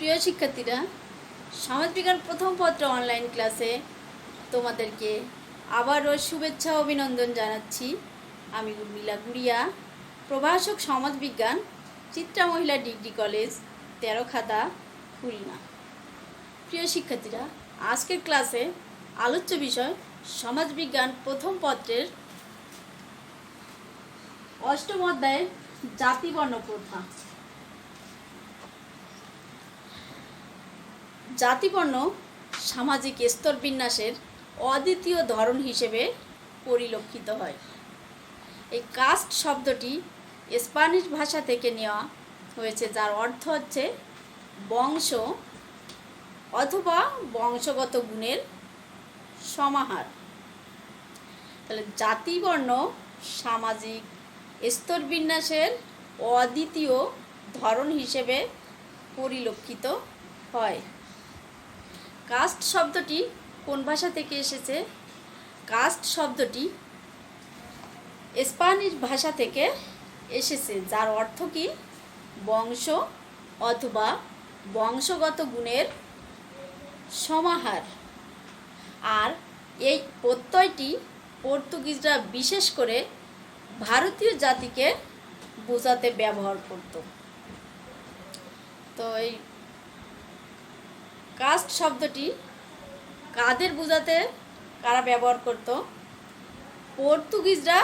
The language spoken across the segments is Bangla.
প্রিয় শিক্ষার্থীরা, সমাজবিজ্ঞান প্রথম পত্র অনলাইন ক্লাসে তোমাদেরকে আবারও শুভেচ্ছা ও অভিনন্দন জানাচ্ছি। আমি উর্মিলা গুড়িয়া, প্রভাষক সমাজবিজ্ঞান, চিত্রা মহিলা ডিগ্রি কলেজ, তেরোখাদা, খুলনা। প্রিয় শিক্ষার্থীরা, আজকের ক্লাসে আলোচ্য বিষয় সমাজবিজ্ঞান প্রথম পত্রের অষ্টম অধ্যায়ের জাতিবর্ণ প্রথা। জাতিবর্ণ সামাজিক স্তরবিন্যাসের অদ্বিতীয় ধরন হিসেবে পরিলক্ষিত হয়। এই কাস্ট শব্দটি স্প্যানিশ ভাষা থেকে নেওয়া হয়েছে, যার অর্থ হচ্ছে বংশ অথবা বংশগত গুণের সমাহার। তাহলে জাতিবর্ণ সামাজিক স্তরবিন্যাসের অদ্বিতীয় ধরন হিসেবে পরিলক্ষিত হয়। কাস্ট শব্দটি কোন ভাষা থেকে এসেছে? কাস্ট শব্দটি স্প্যানিশ ভাষা থেকে এসেছে, যার অর্থ কি বংশ অথবা বংশগত গুণের সমাহার। আর এই প্রত্যয়টি পর্তুগিজরা বিশেষ করে ভারতীয় জাতিকে বোঝাতে ব্যবহার করত। তো এই কাস্ট শব্দটি কাদের বোঝাতে কারা ব্যবহার করত? পর্তুগিজরা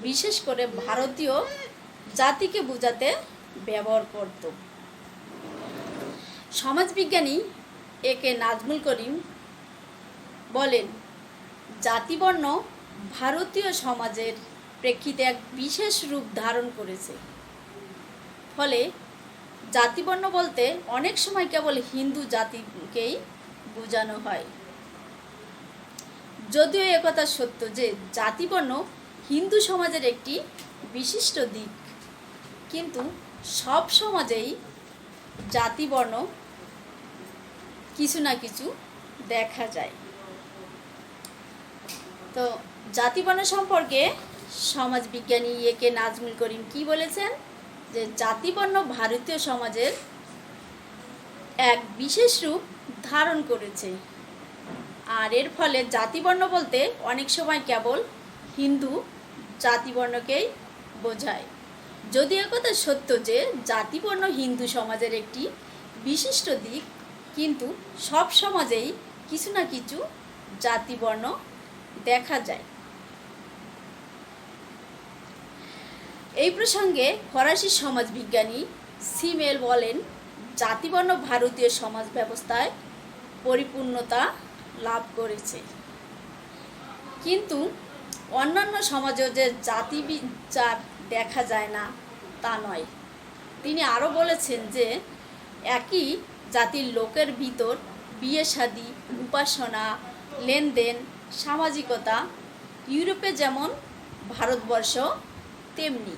বিশেষ করে ভারতীয় জাতিকে বোঝাতে ব্যবহার করত। সমাজবিজ্ঞানী একে নাজমুল করিম বলেন, জাতিবর্ণ ভারতীয় সমাজের প্রেক্ষিতে এক বিশেষ রূপ ধারণ করেছে। ফলে জাতিবর্ণ বলতে অনেক সময় কেবল হিন্দু জাতিকেই বোঝানো হয়। যদিও একথা সত্য যে জাতিবর্ণ হিন্দু সমাজের একটি বিশিষ্ট দিক, কিন্তু সব সমাজেই জাতিবর্ণ কিছু না কিছু দেখা যায়। তো জাতিবর্ণ সম্পর্কে সমাজবিজ্ঞানী একে নাজমুল করিম কি বলেছেন? যে জাতিবর্ণ ভারতীয় সমাজের এক বিশেষ রূপ ধারণ করেছে, আর এর ফলে জাতিবর্ণ বলতে অনেক সময় কেবল হিন্দু জাতিবর্ণকেই বোঝায়। যদিও একথা সত্য যে জাতিবর্ণ হিন্দু সমাজের একটি বিশিষ্ট দিক, কিন্তু সব সমাজেই কিছু না কিছু জাতিবর্ণ দেখা যায়। এই প্রসঙ্গে ফরাসি সমাজবিজ্ঞানী সিমেল বলেন, জাতিবর্ণ ভারতীয় সমাজ ব্যবস্থায় পরিপূর্ণতা লাভ করেছে, কিন্তু অন্যান্য সমাজেও যে জাতি বিচার দেখা যায় না তা নয়। তিনি আরও বলেছেন যে একই জাতির লোকের ভিতর বিয়ে শাদী, উপাসনা, লেনদেন, সামাজিকতা ইউরোপে যেমন ভারতবর্ষ তেমনি।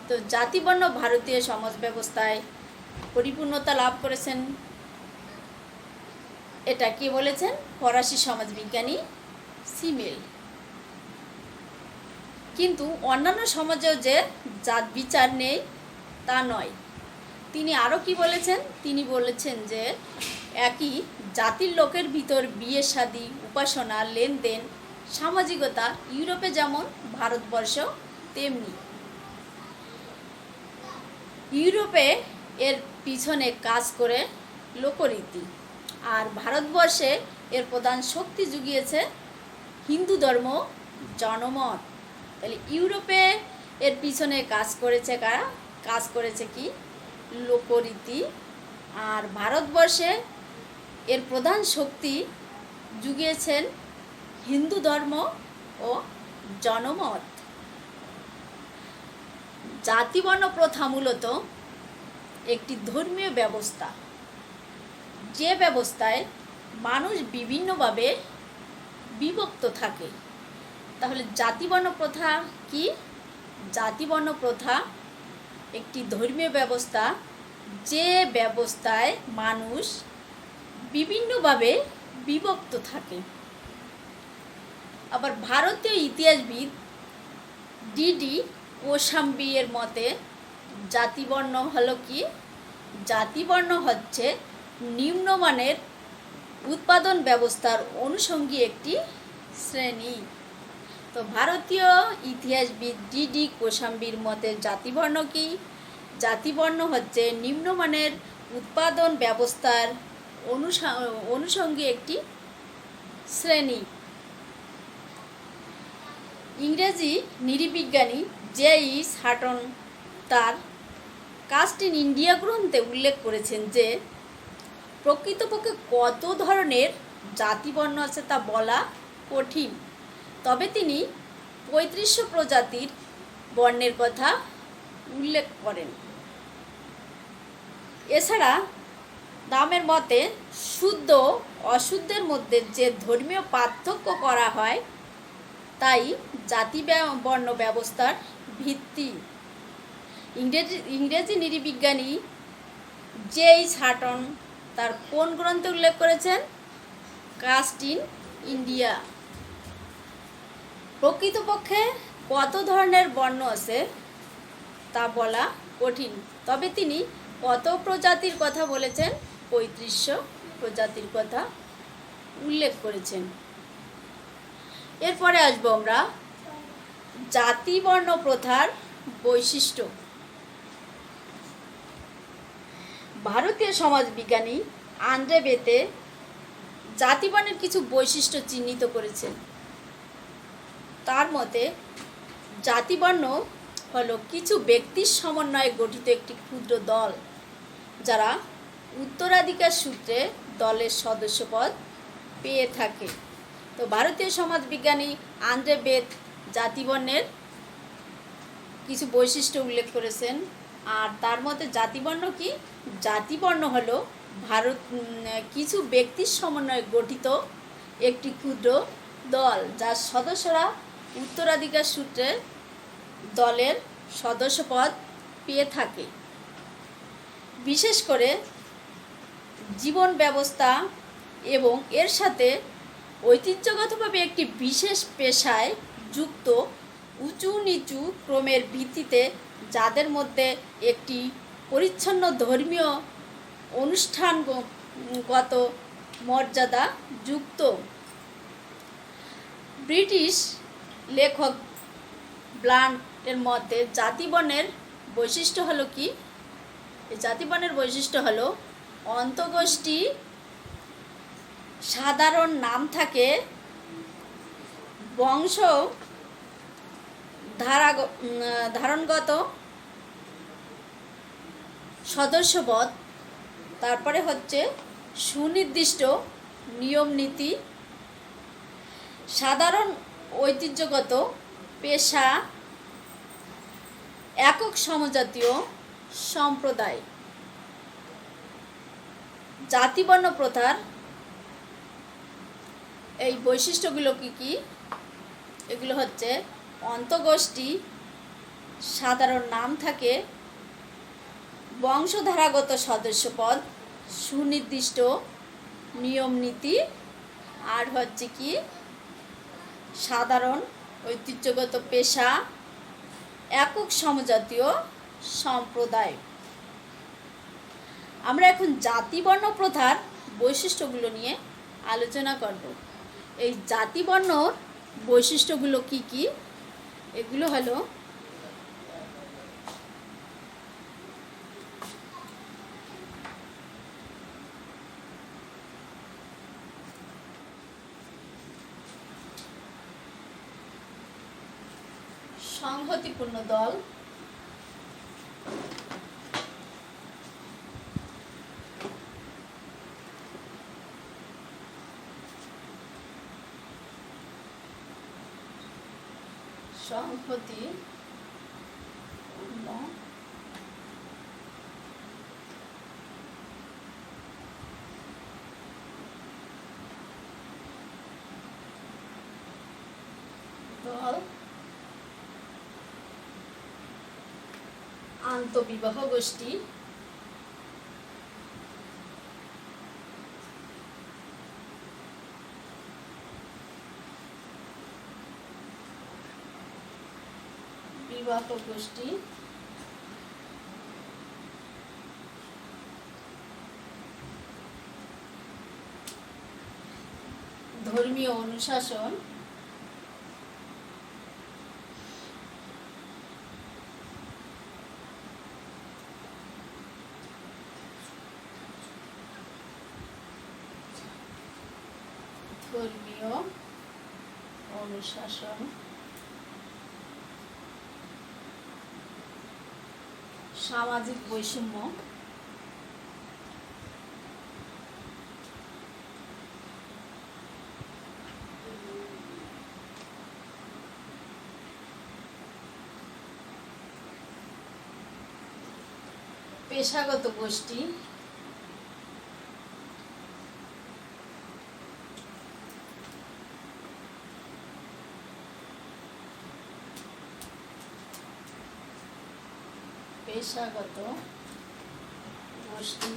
তো জাতিবর্ণ ভারতীয় সমাজ ব্যবস্থায় পরিপূর্ণতা লাভ করেছেন, এটা কে বলেছেন? ফরাসি সমাজবিজ্ঞানী সিমেল। কিন্তু অন্যান্য সমাজেও যে জাত বিচার নেই তা নয়। তিনি আরও কি বলেছেন? তিনি বলেছেন যে একই জাতির লোকের ভিতর বিয়ে শাদী, উপাসনা, লেনদেন, সামাজিকতা ইউরোপে যেমন ভারতবর্ষ তেমনি। ইউরোপে এর পিছনে কাজ করে লোকরীতি, আর ভারতবর্ষে এর প্রধান শক্তি জুগিয়েছে হিন্দু ধর্ম, জনমত। তাহলে ইউরোপে এর পিছনে কাজ করেছে কারা? কাজ করেছে কি? লোকরীতি। আর ভারতবর্ষে এর প্রধান শক্তি জুগিয়েছেন হিন্দু ধর্ম ও জনমত। জাতিবর্ণ প্রথা মূলত একটি ধর্মীয় ব্যবস্থা, যে ব্যবস্থায় মানুষ বিভিন্নভাবে বিভক্ত থাকে। তাহলে জাতিবর্ণ প্রথা কি? জাতিবর্ণ প্রথা একটি ধর্মীয় ব্যবস্থা, যে ব্যবস্থায় মানুষ বিভিন্নভাবে বিভক্ত থাকে। আবার ভারতীয় ইতিহাসবিদ ডিডি কোশাম্বী এর মতে জাতিবর্ণ হলো কি? জাতিবর্ণ হচ্ছে নিম্নমানের উৎপাদন ব্যবস্থার অনুষঙ্গী একটি শ্রেণী। তো ভারতীয় ইতিহাসবিদ ডি কোশাম্বীর মতে জাতিবর্ণ কি? জাতিবর্ণ হচ্ছে নিম্নমানের উৎপাদন ব্যবস্থার অনুষঙ্গী একটি শ্রেণী। ইংরেজি নৃবিজ্ঞানী জে.এইচ হাটন তার কাস্ট ইন ইন্ডিয়া গ্রন্থে উল্লেখ করেছেন যে প্রকৃতপক্ষে কত ধরনের জাতিবর্ণ আছে তা বলা কঠিন, তবে তিনি ৩৫০০ প্রজাতির বর্ণের কথা উল্লেখ করেন। এছাড়া দামের মতে শুদ্ধ অশুদ্ধের মধ্যে যে ধর্মীয় পার্থক্য করা হয় তাই জাতি বর্ণ ব্যবস্থার ভিত্তি। ইংরেজি নৃবিজ্ঞানী জে.এইচ হাটন তার কোন গ্রন্থে উল্লেখ করেছেন? Caste in India. প্রকৃতপক্ষে কত ধরনের বর্ণ আছে তা বলা কঠিন, তবে তিনি কত প্রজাতির কথা বলেছেন? ৩৫০০ প্রজাতির কথা উল্লেখ করেছেন। এরপরে আসবো আমরা জাতিবর্ণ প্রথার বৈশিষ্ট্য। ভারতীয় সমাজবিজ্ঞানী আন্দ্রে বেতে জাতিবর্ণের কিছু বৈশিষ্ট্য চিহ্নিত করেছেন। তার মতে জাতিবর্ণ হলো কিছু ব্যক্তির সমন্বয়ে গঠিত একটি ক্ষুদ্র দল যারা উত্তরাধিকার সূত্রে দলের সদস্যপদ পেয়ে থাকে। তো ভারতীয় সমাজবিজ্ঞানী আন্দ্রে বেত জাতিবর্ণের কিছু বৈশিষ্ট্য উল্লেখ করেছেন। আর তার মতে জাতিবর্ণ কি? জাতিবর্ণ হলো কিছু ব্যক্তির সমন্বয়ে গঠিত একটি ক্ষুদ্র দল যার সদস্যরা উত্তরাধিকার সূত্রে দলের সদস্যপদ পেয়ে থাকে। বিশেষ করে জীবন ব্যবস্থা এবং এর সাথে ঐতিহ্যগতভাবে একটি বিশেষ পেশায় যুক্ত উঁচু নিচু ক্রমের ভিত্তিতে যাদের মধ্যে একটি পরিচ্ছন্ন ধর্মীয় অনুষ্ঠানগত মর্যাদা যুক্ত। ব্রিটিশ লেখক ব্লান্টের মতে জাতিবর্ণের বৈশিষ্ট্য হলো কি? এই জাতিবর্ণের বৈশিষ্ট্য হলো অন্তঃগোষ্ঠী সাধারণ নাম থাকে, বংশ ধারণগত সদস্যপদ, তারপরে হচ্ছে সুনির্দিষ্ট নিয়ম নীতি, সাধারণ ঐতিহ্যগত পেশা, একক সমজাতীয় সম্প্রদায়। জাতিবর্ণ প্রথার এই বৈশিষ্ট্যগুলো কি কি? এগুলো হচ্ছে অন্তঃগোষ্ঠী সাধারণ নাম থাকে, বংশধারাগত সদস্যপদ, সুনির্দিষ্ট নিয়ম নীতি, আর হচ্ছে কি সাধারণ ঐতিহ্যগত পেশা, একক সমজাতীয় সম্প্রদায়। আমরা এখন জাতিবর্ণ প্রথার বৈশিষ্ট্যগুলো নিয়ে আলোচনা করব। এই জাতিবর্ণর বৈশিষ্ট্যগুলো কি কি? এগুলো হলো সংহতিপূর্ণ দল, সংহতি দল, আন্তঃবিবাহ গোষ্ঠী, বিবাহ গোষ্ঠী, ধর্মীয় অনুশাসন ধর্মীয় অনুশাসন সামাজিক বৈষম্য পেশাগত গোষ্ঠী পেশাগত গোষ্ঠী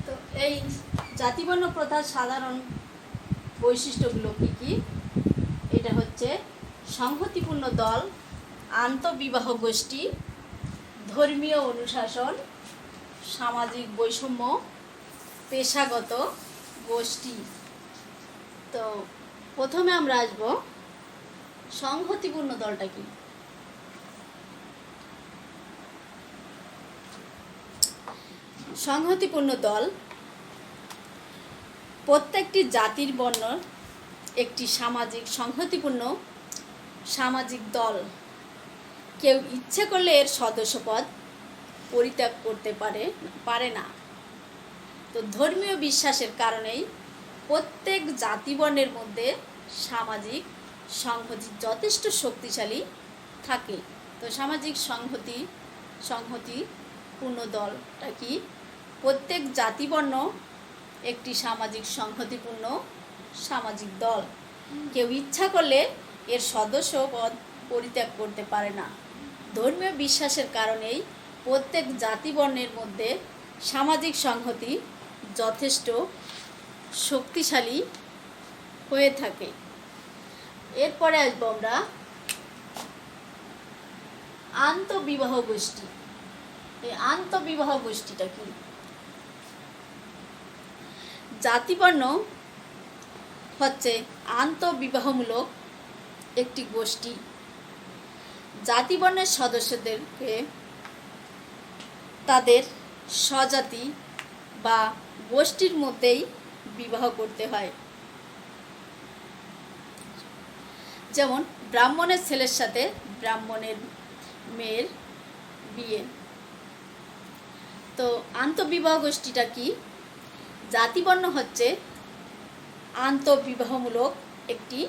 তো এই জাতিবর্ণ প্রথার সাধারণ বৈশিষ্ট্যগুলো কি কি? এটা হচ্ছে সংহতিপূর্ণ দল, আন্তঃবিবাহ গোষ্ঠী, ধর্মীয় অনুশাসন, সামাজিক বৈষম্য, পেশাগত গোষ্ঠী। তো প্রথমে আমরা আসব সংহতিপূর্ণ দলটা কি। সংহতিপূর্ণ দল প্রত্যেকটি জাতির বর্ণ একটি সামাজিক সংহতিপূর্ণ সামাজিক দল। কেউ ইচ্ছে করলে এর সদস্যপদ পরিত্যাগ করতে পারে না। তো ধর্মীয় বিশ্বাসের কারণেই প্রত্যেক জাতিবর্ণের মধ্যে সামাজিক সংহতি যথেষ্ট শক্তিশালী থাকে। তো সামাজিক সংহতিপূর্ণ দলটা কি? প্রত্যেক জাতিবর্ণ একটি সামাজিক সংহতিপূর্ণ সামাজিক দল। কেউ ইচ্ছা করলে এর সদস্যপদ পরিত্যাগ করতে পারে না। ধর্মীয় বিশ্বাসের কারণেই প্রত্যেক জাতিবর্ণের মধ্যে সামাজিক সংহতি যথেষ্ট শক্তিশালী হয়ে থাকে। এরপরে আসবো আমরা আন্তঃবিবাহ গোষ্ঠী। এই আন্তঃবিবাহ গোষ্ঠীটা কি? জাতিবর্ণ হচ্ছে আন্তঃবিবাহমূলক একটি গোষ্ঠী। জাতিবর্ণের সদস্যদেরকে তাদের স্বজাতি বা গোষ্ঠীর মধ্যেই বিবাহ করতে হয়। যেমন ব্রাহ্মণের ছেলের সাথে ব্রাহ্মণের মেয়ের বিয়ে। তো আন্তঃবিবাহ গোষ্ঠীটা কি? জাতিবর্ণ হচ্ছে আন্তঃবিবাহমূলক একটি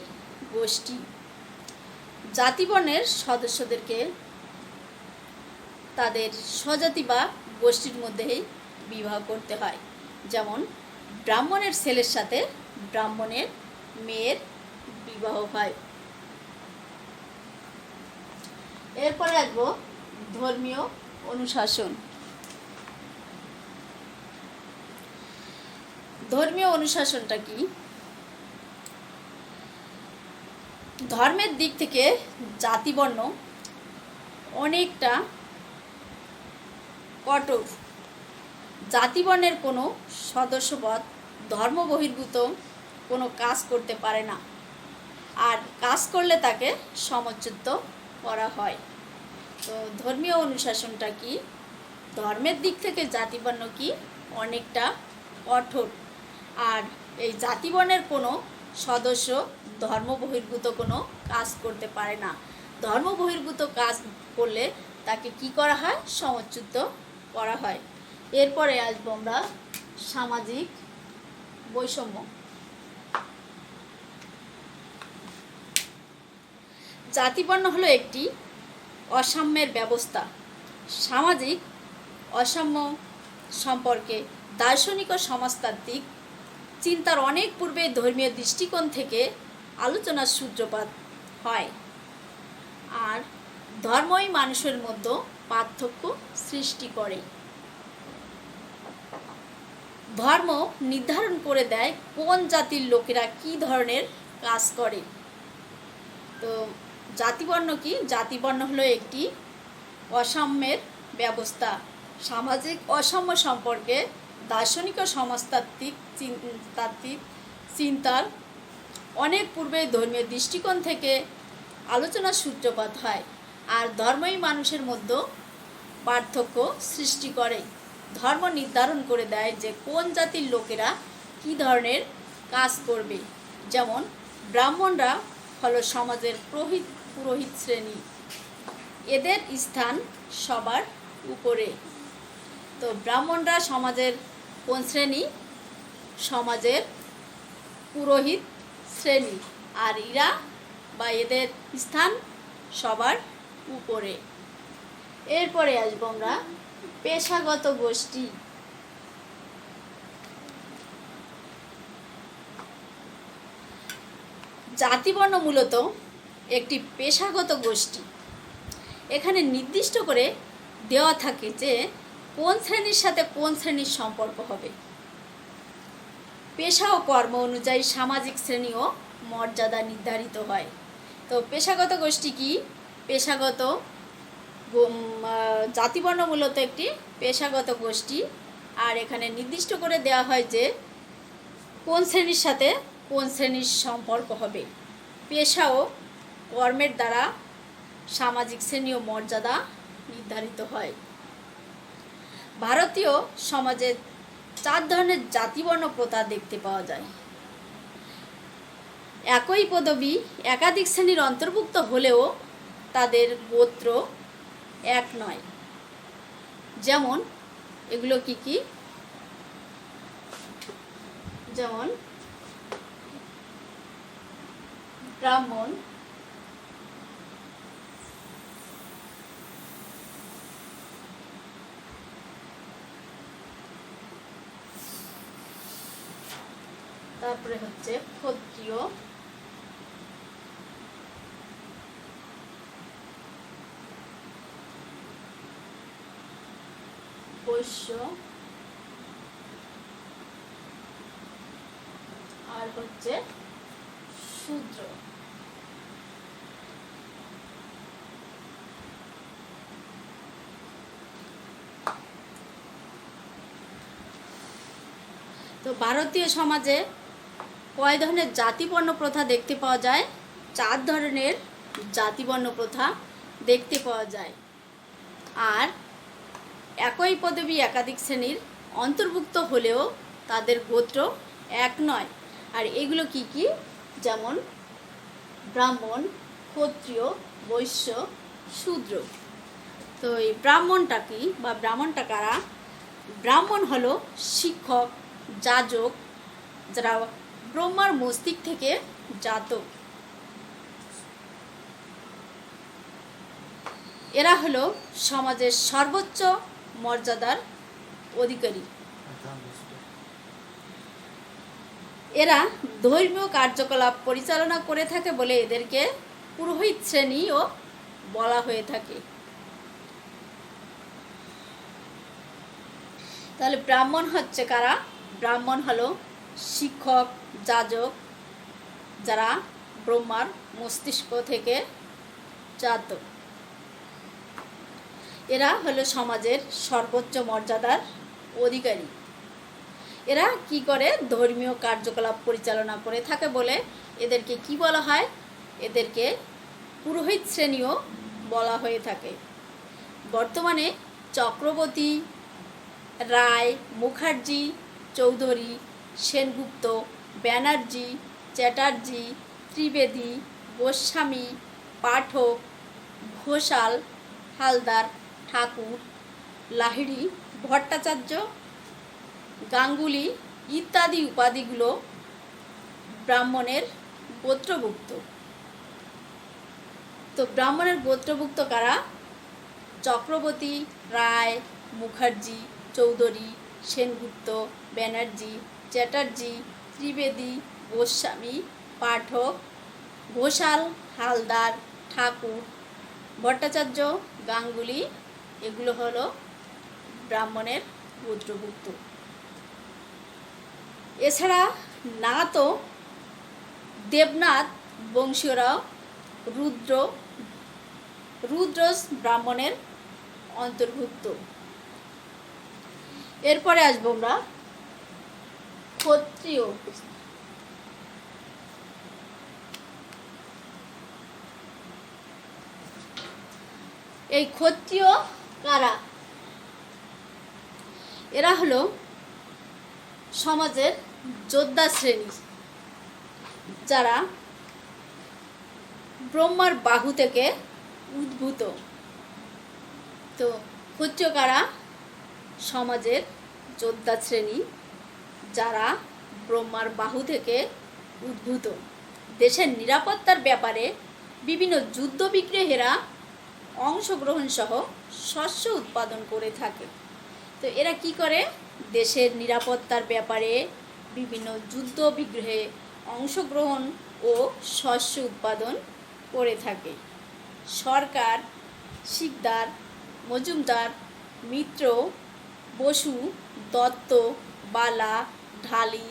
গোষ্ঠী। জাতিবর্ণের সদস্যদেরকে তাদের স্বজাতি বা গোষ্ঠীর মধ্যেই বিবাহ করতে হয়। যেমন ব্রাহ্মণের ছেলের সাথে ব্রাহ্মণের মেয়ের বিবাহ হয়। এরপরে আসবো ধর্মীয় অনুশাসন। ধর্মীয় অনুশাসনটা কি? ধর্মের দিক থেকে জাতিবর্ণ অনেকটা কঠোর। জাতিবর্ণের কোনো সদস্যপদ ধর্ম বহির্ভূত কোনো কাজ করতে পারে না, আর কাজ করলে তাকে সমাজচ্যুত করা হয়। তো ধর্মীয় অনুশাসনটা কি? ধর্মের দিক থেকে জাতিবর্ণ কি? অনেকটা কঠোর। আর এই জাতিবর্ণের কোনো সদস্য ধর্ম বহির্ভূত কোনো কাজ করতে পারে না। ধর্ম বহির্ভূত কাজ করলে তাকে কি করা হয়? সমাজচ্যুত করা হয়। এরপরে আসবো আমরা সামাজিক বৈষম্য। জাতিবর্ণ হলো একটি অসাম্যের ব্যবস্থা। সামাজিক অসাম্য সম্পর্কে দার্শনিক ও সমাজতাত্ত্বিক চিন্তার অনেক পূর্বে ধর্মীয় দৃষ্টিকোণ থেকে আলোচনার সূত্রপাত হয়। আর ধর্মই মানুষের মধ্যে পার্থক্য সৃষ্টি করে। ধর্ম নির্ধারণ করে দেয় কোন জাতির লোকেরা কি ধরনের কাজ করে। তো জাতিবর্ণ কি? জাতিবর্ণ হলো একটি অসাম্যের ব্যবস্থা। সামাজিক অসাম্য সম্পর্কে দার্শনিক ও সমাজতাত্ত্বিক তাত্ত্বিক চিন্তার অনেক পূর্বে ধর্মীয় দৃষ্টিকোণ থেকে আলোচনার সূত্রপাত হয়, আর ধর্মই মানুষের মধ্যে পার্থক্য সৃষ্টি করে। ধর্ম নির্ধারণ করে দেয় যে কোন জাতির লোকেরা কী ধরনের কাজ করবে। যেমন ব্রাহ্মণরা হলো সমাজের পুরোহিত শ্রেণী, এদের স্থান সবার উপরে। তো ব্রাহ্মণরা সমাজের কোন শ্রেণী? সমাজের পুরোহিত শ্রেণী, আর এরা বা এদের স্থান সবার উপরে। এরপরে আসবো আমরা পেশাগত গোষ্ঠী। জাতিবর্ণ মূলত একটি পেশাগত গোষ্ঠী। এখানে নির্দিষ্ট করে দেওয়া থাকে যে কোন শ্রেণীর সাথে কোন শ্রেণীর সম্পর্ক হবে। পেশা ও কর্ম অনুযায়ী সামাজিক শ্রেণী ও মর্যাদা নির্ধারিত হয়। তো পেশাগত গোষ্ঠী কি? পেশাগত জাতিবর্ণ মূলত একটি পেশাগত গোষ্ঠী, আর এখানে নির্দিষ্ট করে দেওয়া হয় যে কোন শ্রেণীর সাথে কোন শ্রেণীর সম্পর্ক হবে। পেশা ও কর্মের দ্বারা সামাজিক শ্রেণী ও মর্যাদা নির্ধারিত হয়। ভারতীয় সমাজে 4 ধরনের জাতিবর্ণ প্রথা দেখতে পাওয়া যায়। একই পদবী একাধিক শ্রেণীর অন্তর্ভুক্ত হলেও তাদের গোত্র এক নয়। যেমন এগুলো কি কি? যেমন ব্রাহ্মণ, তারপরে হচ্ছে ক্ষত্রিয়, বৈশ্য, আর হচ্ছে শূদ্র। তো ভারতীয় সমাজে কয় ধরনের জাতিবর্ণ প্রথা দেখতে পাওয়া যায়? 4 ধরনের জাতিবর্ণ প্রথা দেখতে পাওয়া যায়। আর একই পদবী একাধিক শ্রেণীর অন্তর্ভুক্ত হলেও তাদের গোত্র এক নয়। আর এগুলো কি কি? যেমন ব্রাহ্মণ, ক্ষত্রিয়, বৈশ্য, শূদ্র। তো এই ব্রাহ্মণটা কি বা ব্রাহ্মণটা কারা? ব্রাহ্মণ হলো শিক্ষক, যাজক, যারা ব্রহ্মার মস্তিষ্ক থেকে জাত। এরা হলো সমাজের সর্বোচ্চ মর্যাদার অধিকারী। এরা ধর্মীয় কার্যকলাপ পরিচালনা করে থাকে বলে এদেরকে পুরোহিত শ্রেণীও বলা হয়ে থাকে। তাহলে ব্রাহ্মণ হচ্ছে কারা? ব্রাহ্মণ হলো শিক্ষক, যাজক, যারা ব্রহ্মার মস্তিষ্ক থেকে জাত। এরা হলো সমাজের সর্বোচ্চ মর্যাদার অধিকারী। এরা কি করে? ধর্মীয় কার্যকলাপ পরিচালনা করে থাকে বলে এদেরকে কি বলা হয়? এদেরকে পুরোহিত শ্রেণীও বলা হয়ে থাকে। বর্তমানে চক্রবর্তী, রায়, মুখার্জি, চৌধুরী, সেনগুপ্ত, ব্যানার্জি, চ্যাটার্জি, ত্রিবেদী, গোস্বামী, পাঠক, ঘোষাল, হালদার, ঠাকুর, লাহিড়ী, ভট্টাচার্য, গাঙ্গুলি ইত্যাদি উপাধিগুলো ব্রাহ্মণের গোত্রভুক্ত। তো ব্রাহ্মণের গোত্রভুক্ত কারা? চক্রবর্তী, রায়, মুখার্জি, চৌধুরী, সেনগুপ্ত, ব্যানার্জি, চ্যাটার্জি, ত্রিবেদী, গোস্বামী, পাঠক, ঘোষাল, হালদার, ঠাকুর, ভট্টাচার্য, গাঙ্গুলি, এগুলো হলো ব্রাহ্মণের গোত্রভুক্ত। এছাড়া নাথ ও দেবনাথ বংশীয়রাও রুদ্রজ ব্রাহ্মণের অন্তর্ভুক্ত। এরপরে আসবো আমরা ক্ষত্রিয়। এই ক্ষত্রিয় কারা? এরা হলো সমাজের যোদ্ধা শ্রেণী, যারা ব্রহ্মার বাহু থেকে উদ্ভূত। তো ক্ষত্রিয় কারা? সমাজের যোদ্ধা শ্রেণী, যারা ব্রহ্মার বাহু থেকে উদ্ভূত। দেশের নিরাপত্তার ব্যাপারে বিভিন্ন যুদ্ধ বিগ্রহেরা অংশগ্রহণ সহ শস্য উৎপাদন করে থাকে। তো এরা কি করে? দেশের নিরাপত্তার ব্যাপারে বিভিন্ন যুদ্ধ বিগ্রহে অংশগ্রহণ ও শস্য উৎপাদন করে থাকে। সরকার, শিকদার, মজুমদার, মিত্র, বসু, দত্ত, বালা, ঢালি,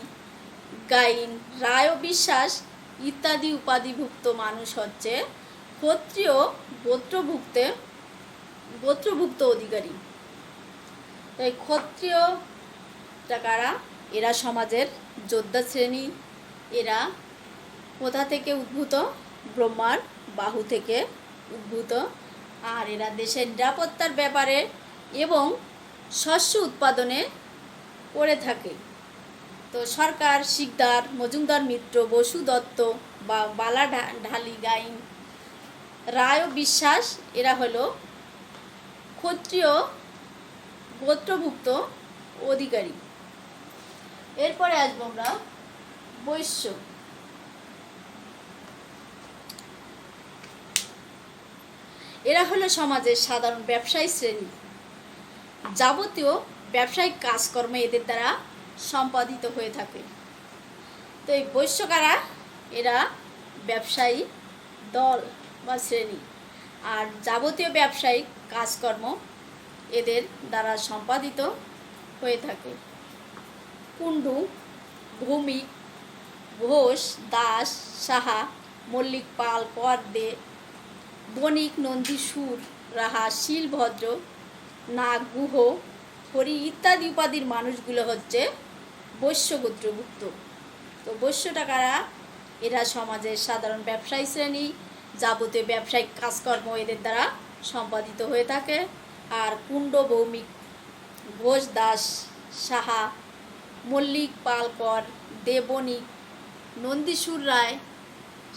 গাইন, রায় ও বিশ্বাস ইত্যাদি উপাধিভুক্ত মানুষ হচ্ছে ক্ষত্রিয় গোত্রভুক্ত অধিকারী। তাই ক্ষত্রিয় কারা? এরা সমাজের যোদ্ধা শ্রেণী। এরা কোথা থেকে উদ্ভূত? ব্রহ্মার বাহু থেকে উদ্ভূত। আর এরা দেশের নিরাপত্তার ব্যাপারে এবং শস্য উৎপাদনে করে থাকে। তো সরকার, শিকদার, মজুমদার, মিত্র, বসু, দত্ত বা বালা, ঢালি, গাইন, রায় ও বিশ্বাস এরা হলো ক্ষত্রিয় গোত্রভুক্ত অধিকারী। এরপরে আসবো আমরা বৈশ্য। এরা হলো সমাজের সাধারণ ব্যবসায়ী শ্রেণী। যাবতীয় ব্যবসায়িক কাজকর্ম এদের দ্বারা সম্পাদিত হয়ে থাকে। তো এই বৈশ্য কারা? এরা ব্যবসায়ী দল বা শ্রেণী। আর যাবতীয় ব্যবসায়িক কাজকর্ম এদের দ্বারা সম্পাদিত হয়ে থাকে। কুণ্ডু, ভৌমিক, ঘোষ, দাস, সাহা, মল্লিক, পাল, কর, দে, বণিক, নন্দী, সুর, রাহা, শীল, ভদ্র, নাগ, গুহ, হরি ইত্যাদি উপাধির মানুষগুলো হচ্ছে বৈশ্য গোত্রভুক্ত। তো বৈশ্যটা কারা? এরা সমাজের সাধারণ ব্যবসায়ী শ্রেণী। যাবতীয় ব্যবসায়িক কাজকর্ম এদের দ্বারা সম্পাদিত হয়ে থাকে। আর কুণ্ড, ভৌমিক, ঘোষ, দাস, সাহা, মল্লিক, পাল, কর, দে, বণিক, নন্দীসুর, রায়,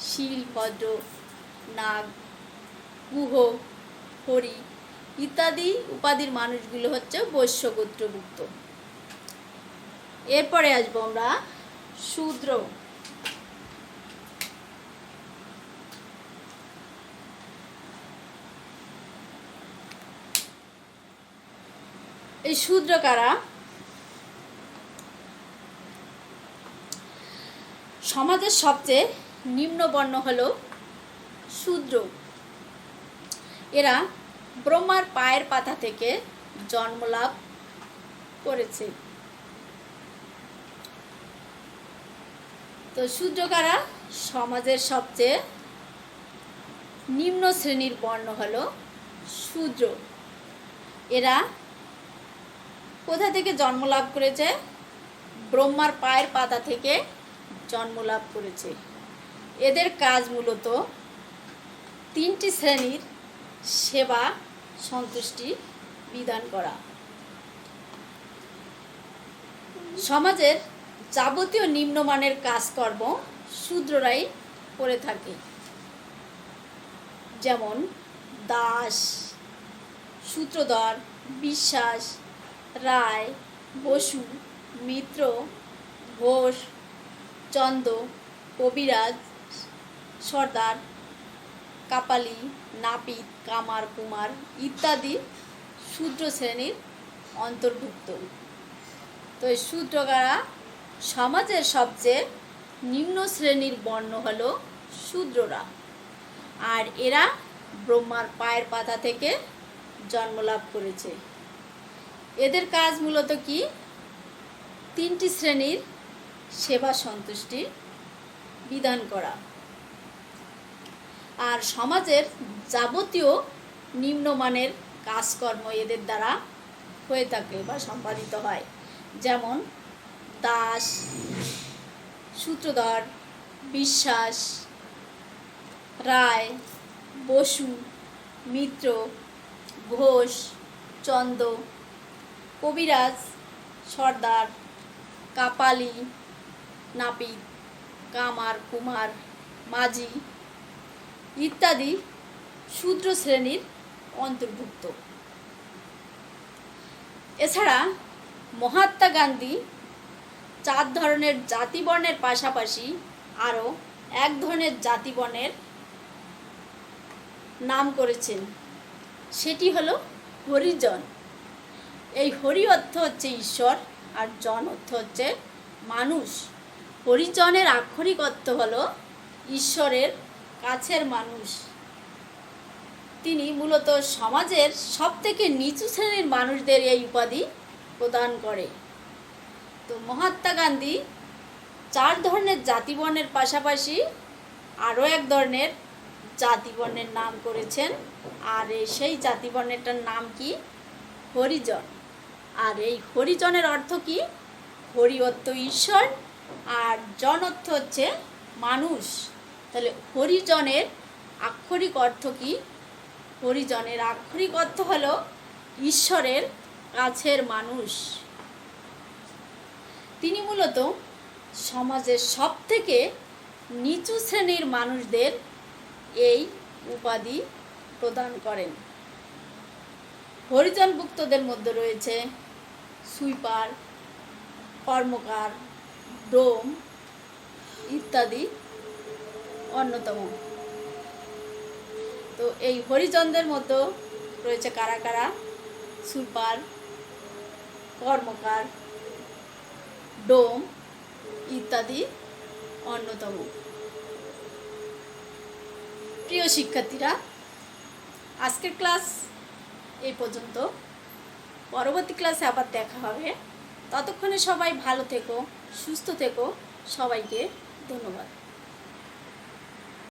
শীল, ভদ্র, নাগ, গুহ, হরি ইত্যাদি উপাধির মানুষগুলো হচ্ছে বৈশ্য গোত্রভুক্ত। এরপরে আসবো আমরা শূদ্র। এই শূদ্র কারা? সমাজের সবচেয়ে নিম্ন বর্ণ হলো শূদ্র। এরা ব্রহ্মার পায়ের পাতা থেকে জন্মলাভ করেছে। তো শূদ্র কারা? সমাজের সবচেয়ে নিম্ন শ্রেণীর বর্ণ হলো শূদ্র। এরা কোথা থেকে জন্মলাভ করেছে? ব্রহ্মার পায়ের পাতা থেকে জন্মলাভ করেছে। এদের কাজ মূলত তিনটি শ্রেণীর সেবা সন্তুষ্টি বিধান করা। সমাজের যাবতীয় নিম্নমানের কাজকর্ম শূদ্ররাই করে থাকে। যেমন দাস, সূত্রধর, বিশ্বাস, রায়, বসু, মিত্র, ঘোষ, চন্দ, কবিরাজ, সর্দার, কাপালি, নাপিত, কামার, কুমার ইত্যাদি শূদ্র শ্রেণীর অন্তর্ভুক্ত। তো এই শূদ্রকারা সমাজের সবচেয়ে নিম্ন শ্রেণীর বর্ণ হলো শূদ্ররা। আর এরা ব্রহ্মার পায়ের পাতা থেকে জন্মলাভ করেছে। এদের কাজ মূলত কি? তিনটি শ্রেণীর সেবা সন্তুষ্টি বিধান করা। আর সমাজের যাবতীয় নিম্নমানের কাজকর্ম এদের দ্বারা হয়ে থাকে বা সম্পাদিত হয়, যেমন দাস, সূত্রধর, বিশ্বাস, রায়, বসু, মিত্র, ঘোষ, চন্দ, কবিরাজ, সর্দার, কাপালি, নাপিত, কামার, কুমার, মাঝি ইত্যাদি শূদ্র শ্রেণীর অন্তর্ভুক্ত। এছাড়া মহাত্মা গান্ধী 4 ধরনের জাতিবর্ণের পাশাপাশি আরও এক ধরনের জাতিবর্ণের নাম করেছেন, সেটি হলো হরিজন। এই হরি অর্থ হচ্ছে ঈশ্বর আর জন অর্থ হচ্ছে মানুষ। হরিজনের আক্ষরিক অর্থ হলো ঈশ্বরের কাছের মানুষ। তিনি মূলত সমাজের সবথেকে নিচু শ্রেণীর মানুষদের এই উপাধি প্রদান করে। তো মহাত্মা গান্ধী 4 ধরনের জাতিবর্ণের পাশাপাশি আরও এক ধরনের জাতিবর্ণের নাম করেছেন, আর সেই জাতিবর্ণেরটার নাম কি? হরিজন। আর এই হরিজনের অর্থ কি? হরি অর্থ ঈশ্বর আর জন অর্থ হচ্ছে মানুষ। তাহলে হরিজনের আক্ষরিক অর্থ কি? হরিজনের আক্ষরিক অর্থ হলো ঈশ্বরের কাছের মানুষ। তিনি মূলত সমাজের সবথেকে নিচু শ্রেণীর মানুষদের এই উপাধি প্রদান করেন। হরিজনভুক্তদের মধ্যে রয়েছে সুইপার, কর্মকার, ডোম ইত্যাদি অন্যতম। তো এই হরিজনদের মধ্যে রয়েছে কারা কারা? সুইপার, কর্মকার, ডোম ইত্যাদি অন্যতম। প্রিয় শিক্ষার্থীরা, আজকের ক্লাস এই পর্যন্ত। পরবর্তী ক্লাসে আবার দেখা হবে। ততক্ষণে সবাই ভালো থেকো, সুস্থ থেকো। সবাইকে ধন্যবাদ।